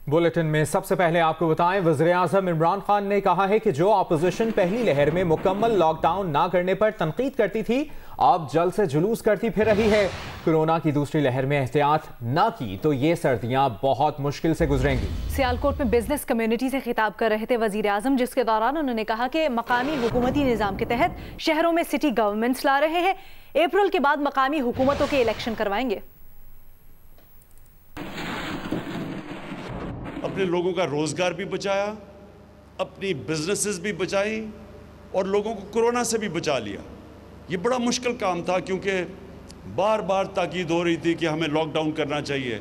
Bulletin में सबसे पहले आपको बताएं, वज़ीर-ए-आज़म इमरान खान ने कहा है कि जो अपोजिशन पहली लहर में मुकम्मल लॉकडाउन ना करने पर तनकीद करती थी, अब जल्द से जुलूस करती फिर रही है। कोरोना की दूसरी लहर में एहतियात ना की तो ये सर्दियां बहुत मुश्किल से गुजरेंगी। सियालकोट में बिजनेस कम्युनिटी से खिताब कर रहे थे वज़ीर-ए-आज़म, जिसके दौरान उन्होंने कहा कि मकामी हुकूमती निज़ाम के तहत शहरों में सिटी गवर्नमेंट्स ला रहे हैं। अप्रैल के बाद मकामी हुकूमतों के इलेक्शन करवाएंगे। अपने लोगों का रोजगार भी बचाया, अपनी बिजनेसेस भी बचाई और लोगों को कोरोना से भी बचा लिया। ये बड़ा मुश्किल काम था क्योंकि बार बार ताकीद हो रही थी कि हमें लॉकडाउन करना चाहिए,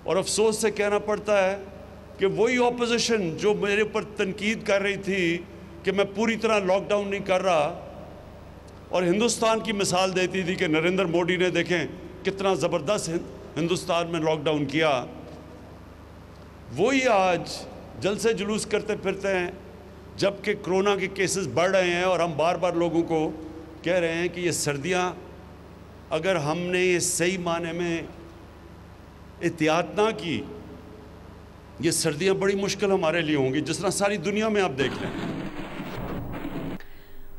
और अफसोस से कहना पड़ता है कि वही ऑपोजिशन जो मेरे ऊपर तनकीद कर रही थी कि मैं पूरी तरह लॉकडाउन नहीं कर रहा और हिंदुस्तान की मिसाल देती थी कि नरेंद्र मोदी ने देखें कितना ज़बरदस्त हिंदुस्तान में लॉकडाउन किया, वही आज जल्द से जुलूस करते फिरते हैं जबकि कोरोना के केसेस बढ़ रहे हैं। और हम बार बार लोगों को कह रहे हैं कि ये सर्दियां अगर हमने ये सही माने में एहतियात ना की, ये सर्दियां बड़ी मुश्किल हमारे लिए होंगी, जिस तरह सारी दुनिया में आप देख लें।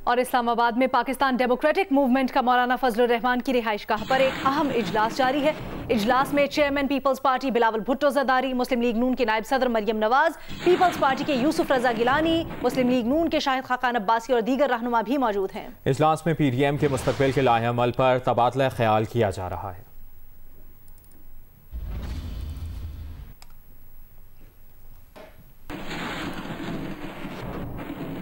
और इस्लामाबाद में पाकिस्तान डेमोक्रेटिक मूवमेंट का मौलाना फजलुर रहमान की रिहाइशगाह पर एक अहम इजलास जारी है। इजलास में चेयरमैन पीपल्स पार्टी बिलावल भुट्टो जरदारी, मुस्लिम लीग नून के नायब सदर मरियम नवाज, पीपल्स पार्टी के यूसुफ रजा गिलानी, मुस्लिम लीग नून के शाहिद खाकान अब्बासी और दीगर रहनुमा भी मौजूद हैं। इजलास में PDM के मुस्तकबिल के लाहेअमल पर तबादला ख्याल किया जा रहा है।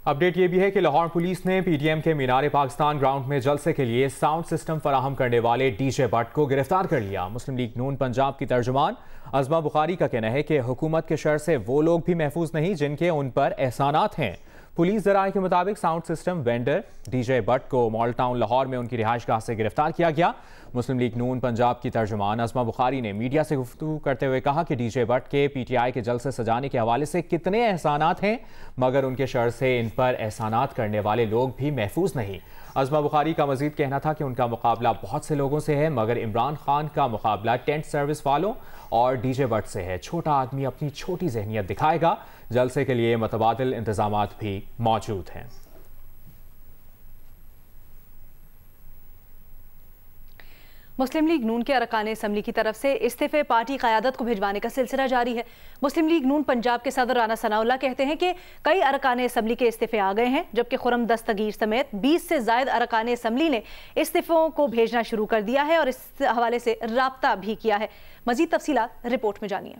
अपडेट ये भी है कि लाहौर पुलिस ने PDM के मीनार पाकिस्तान ग्राउंड में जलसे के लिए साउंड सिस्टम फराहम करने वाले DJ भट्ट को गिरफ्तार कर लिया। मुस्लिम लीग नून पंजाब की तर्जुमान अज़मा बुखारी का कहना है कि हुकूमत के शर से वो लोग भी महफूज नहीं जिनके उन पर एहसानात हैं। पुलिस ज़राए के मुताबिक sound system vendor DJ Bhatt को मॉल टाउन लाहौर में उनकी रिहाइशगाह से गिरफ्तार किया गया। मुस्लिम लीग नून पंजाब की तर्जुमान अज़मा बुखारी ने मीडिया से गुफ्तगू करते हुए कहा कि DJ भट्ट के PTI के जलसे सजाने के हवाले से कितने एहसानात हैं, मगर उनके शर से इन पर एहसानात करने वाले लोग भी महफूज नहीं। अज़मा बुखारी का मजीद कहना था कि उनका मुकाबला बहुत से लोगों से है, मगर इमरान खान का मुकाबला टेंट सर्विस वालों और DJ भट्ट से है। छोटा आदमी अपनी छोटी जहनियत दिखाएगा। जलसे के लिए मुतबादिल इंतजामात भी मौजूद हैं। मुस्लिम लीग नून के अरकान असम्बली की तरफ से इस्तीफे पार्टी क़यादत को भिजवाने का सिलसिला जारी है। मुस्लिम लीग नून पंजाब के सदर राना सनाउल्लाह कहते हैं कि कई अरकान असम्बली के इस्तीफे आ गए हैं, जबकि खुरम दस्तगीर समेत 20 से ज़ायद अरकान असम्बली ने इस्तीफ़ों को भेजना शुरू कर दिया है और इस हवाले से राब्ता भी किया है। मज़ीद तफसीलात रिपोर्ट में जानिए।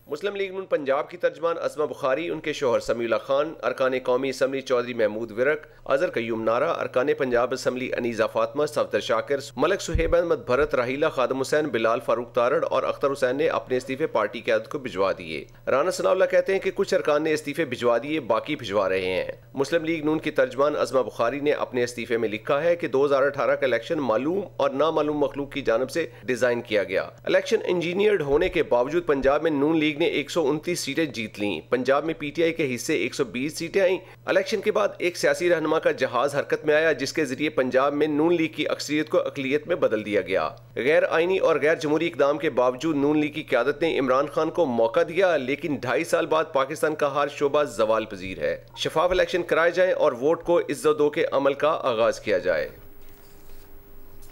मुस्लिम लीग नून पंजाब की तर्जमान अज़मा बुखारी, उनके शोहर समीउल्लाह खान, अरकान कौमी असम्बली चौधरी महमूद विरक, अजहर कयूम नारा, अरकान पंजाब असम्बली अनीज़ा फातिमा, सफदर शाकिर, मलक सुहेब अहमद भरत, राहीला खादम हुसैन, बिलाल फारूक तारड़ और अख्तर हुसैन ने अपने इस्तीफे पार्टी क़यादत को भिजवा दिए। राना सनाउल्लाह कहते हैं कि कुछ अरकान ने इस्तीफे भिजवा दिए, बाकी भिजवा रहे हैं। मुस्लिम लीग नून की तर्जमान अज़मा बुखारी ने अपने इस्तीफे में लिखा है कि 2018 का इलेक्शन मालूम और नामालूम मखलूक की जानिब से डिजाइन किया गया। इलेक्शन इंजीनियर्ड होने के बावजूद पंजाब में नून लीग ने 129 सीटें जीत ली। पंजाब में PTI के हिस्से 120 सीटें आई। इलेक्शन के बाद एक सियासी रहनुमा का जहाज हरकत में आया, जिसके जरिए पंजाब में नून लीग की अक्सरियत को अकलियत में बदल दिया गया। गैर आईनी और गैर जमहूरी इकदाम के बावजूद नून लीग की क़यादत ने इमरान खान को मौका दिया, लेकिन 2.5 साल बाद पाकिस्तान का हर शोबा जवाल पजीर है। शफाफ इलेक्शन कराए जाए और वोट को इज्जत दो के अमल का आगाज किया जाए।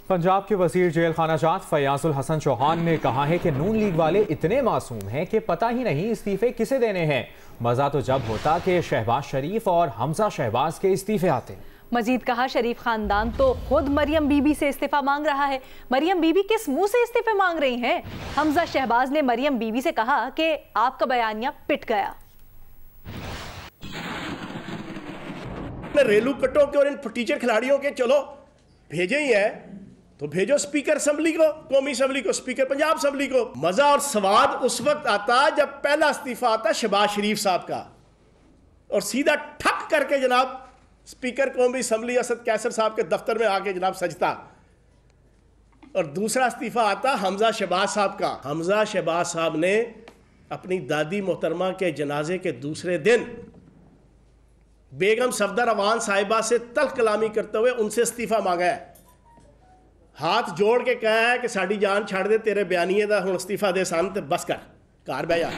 पंजाब के वजीर जेल खाना जात फयाजुल हसन चौहान ने कहा है कि नून लीग वाले इतने मासूम हैं कि पता ही नहीं इस्तीफे किसे देने हैं। मजा तो जब होता कि शहबाज शरीफ और हमजा शहबाज के इस्तीफे आते। मजीद कहा, शरीफ खानदान तो खुद मरियम बीबी से इस्तीफा मांग रहा है। मरियम बीबी किस मुंह से इस्तीफे मांग रही हैं? हमजा शहबाज ने मरियम बीबी से कहा कि आपका बयानिया पिट गया। रेलू कटो के और इन टीचर खिलाड़ियों के चलो भेजे ही है तो भेजो स्पीकर असेंबली को, कौमी असेंबली को, स्पीकर पंजाब असेंबली को। मजा और स्वाद उस वक्त आता जब पहला इस्तीफा आता शहबाज शरीफ साहब का और सीधा ठक करके जनाब स्पीकर कौमी असेंबली असद कैसर साहब के दफ्तर में आके जनाब सजता, और दूसरा इस्तीफा आता हमजा शहबाज साहब का। हमजा शहबाज साहब ने अपनी दादी मोहतरमा के जनाजे के दूसरे दिन बेगम सफदर अवान साहिबा से तल्ख कलामी करते हुए उनसे इस्तीफा मांगा है, हाथ जोड़ के कहा है कि साड़ी जान छड़ दे, तेरे बयानीए दा हुण इस्तीफा दे सन ते बस कर। घर बह जा।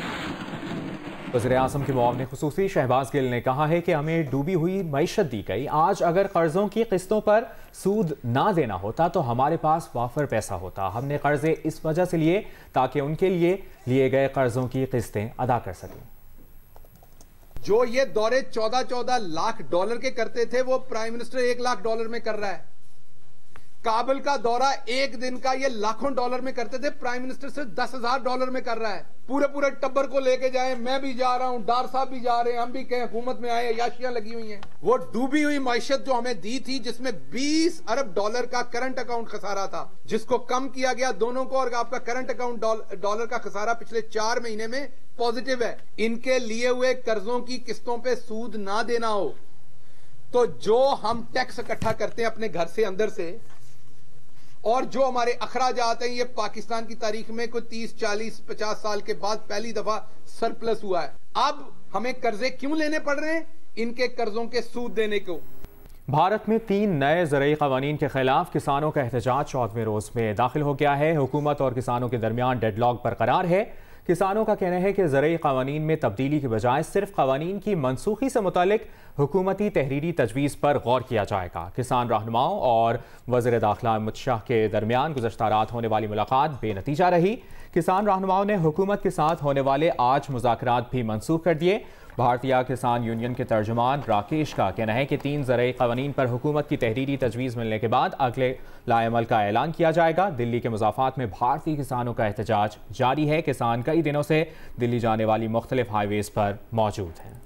वज़ीर-ए-आज़म के मुआविन खुसूसी शहबाज गिल ने कहा है कि हमें डूबी हुई मईशत दी गई। आज अगर कर्जों की किस्तों पर सूद ना देना होता तो हमारे पास वाफर पैसा होता। हमने कर्जे इस वजह से लिए ताकि उनके लिए गए कर्जों की किस्तें अदा कर सकें। जो ये दौरे 14-14 लाख डॉलर के करते थे वो प्राइम मिनिस्टर 1 लाख डॉलर में कर रहा है। काबुल का दौरा एक दिन का ये लाखों डॉलर में करते थे, प्राइम मिनिस्टर सिर्फ 10,000 डॉलर में कर रहा है। पूरे टब्बर को लेके जाए, मैं भी जा रहा हूं, डार साहब भी जा रहे हैं, हम भी कहें हुकूमत में आए, याशियां लगी हुई हैं। वो डूबी हुई मईशत जो हमें दी थी जिसमें 20 अरब डॉलर का करंट अकाउंट खसारा था, जिसको कम किया गया दोनों को, और आपका करंट अकाउंट डॉलर का खसारा पिछले 4 महीने में पॉजिटिव है। इनके लिए हुए कर्जों की किस्तों पे सूद ना देना हो तो जो हम टैक्स इकट्ठा करते हैं अपने घर से अंदर से, और जो हमारे अखराजात हैं, ये पाकिस्तान की तारीख में कोई 30, 40, 50 साल के बाद पहली दफा सरप्लस हुआ है। अब हमें कर्जे क्यों लेने पड़ रहे हैं? इनके कर्जों के सूद देने को। भारत में 3 नए ज़रई क़वानीन के खिलाफ किसानों का एहतजाज 14वें रोज में दाखिल हो गया है। हुकूमत और किसानों के दरमियान डेडलॉक बरकरार है। किसानों का कहना है कि ज़रई क़वानीन में तब्दीली के बजाय सिर्फ क़वानीन की मनसूखी से मुतालिक हुकूमती तहरीरी तजवीज़ पर गौर किया जाएगा। किसान रहनुमाओं और वज़ीर दाखिला अमित शाह के दरमियान गुज़श्ता रात होने वाली मुलाकात बेनतीजा रही। किसान रहनुमाओं ने हुकूमत के साथ होने वाले आज मुज़ाकरात भी मनसूख कर दिए। भारतीय किसान यूनियन के तर्जुमान राकेश का कहना है कि 3 ज़रई क़वानीन पर हुकूमत की तहरीरी तजवीज़ मिलने के बाद अगले लाएमल का ऐलान किया जाएगा। दिल्ली के मुज़ाफ़ात में भारतीय किसानों का एहतजाज जारी है। किसान कई दिनों से दिल्ली जाने वाली मुख्तलिफ हाईवेज़ पर मौजूद हैं।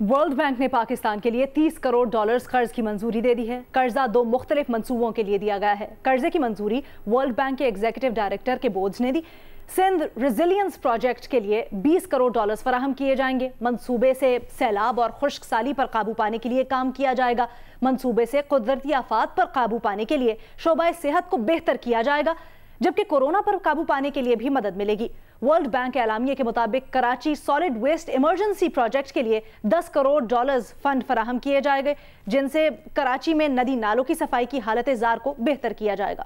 वर्ल्ड बैंक ने पाकिस्तान के लिए 30 करोड़ डॉलर्स कर्ज की मंजूरी दे दी है। कर्जा 2 मुख्तलिफ मंसूबों के लिए दिया गया है। कर्जे की मंजूरी वर्ल्ड बैंक के एग्जीक्यूटिव डायरेक्टर के बोर्ड ने दी। सिंध रेजिलियंस प्रोजेक्ट के लिए 20 करोड़ डॉलर्स फराहम किए जाएंगे। मंसूबे से सैलाब और खुश्क साली पर काबू पाने के लिए काम किया जाएगा। मंसूबे से कुदरती आफात पर काबू पाने के लिए शोबाए सेहत को बेहतर किया जाएगा, जबकि कोरोना पर काबू पाने के लिए भी मदद मिलेगी। वर्ल्ड बैंक के एलामिया के मुताबिक Karachi solid waste emergency project के लिए 10 करोड़ डॉलर्स फंड फराहम किए जाएंगे, जिनसे कराची में नदी नालों की सफाई की हालत जार को बेहतर किया जाएगा।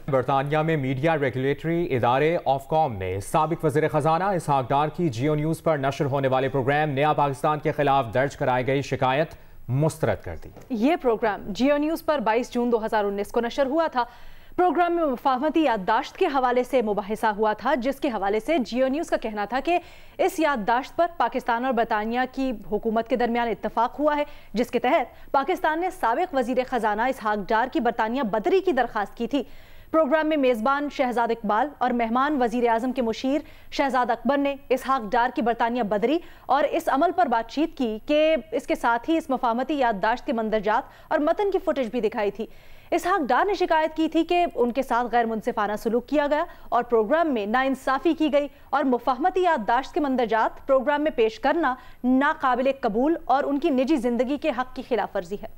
बरतानिया में मीडिया रेगुलेटरी इदारे ऑफकॉम ने साबिक वज़ीर ख़जाना इसहाक डार की जियो न्यूज़ पर नशर होने वाले प्रोग्राम नया पाकिस्तान के खिलाफ दर्ज कराई गई शिकायत मुस्तरद कर दी। ये प्रोग्राम जियो न्यूज़ पर 22 जून 2019 को नशर हुआ था। प्रोग्राम में मुफाहमती याददाश्त के हवाले से मुबाहिसा हुआ था, जिसके हवाले से जियो न्यूज़ का कहना था कि इस याददाश्त पर पाकिस्तान और बरतानिया की हुकूमत के दरमियान इत्तफाक हुआ है, जिसके तहत पाकिस्तान ने साबिक वज़ीर ख़जाना इसहाक डार की बरतानिया बदरी की दरख्वास्त की थी। प्रोग्राम में मेज़बान शहजाद इकबाल और मेहमान वज़ीर आज़म के मुशीर शहजाद अकबर ने इसहाक डार की बरतानिया बदरी और इस अमल पर बातचीत की कि इसके साथ ही इस मुफाहमती याददाश्त के मंदरजात और मतन की फुटेज भी दिखाई थी। इसहाक डार ने शिकायत की थी कि उनके साथ गैर मुनसिफाना सलूक किया गया और प्रोग्राम में नाइंसाफ़ी की गई और मुफाहमती याददाश्त के मंदरजात प्रोग्राम में पेश करना नाकाबिल कबूल और उनकी निजी जिंदगी के हक की खिलाफ वर्जी है।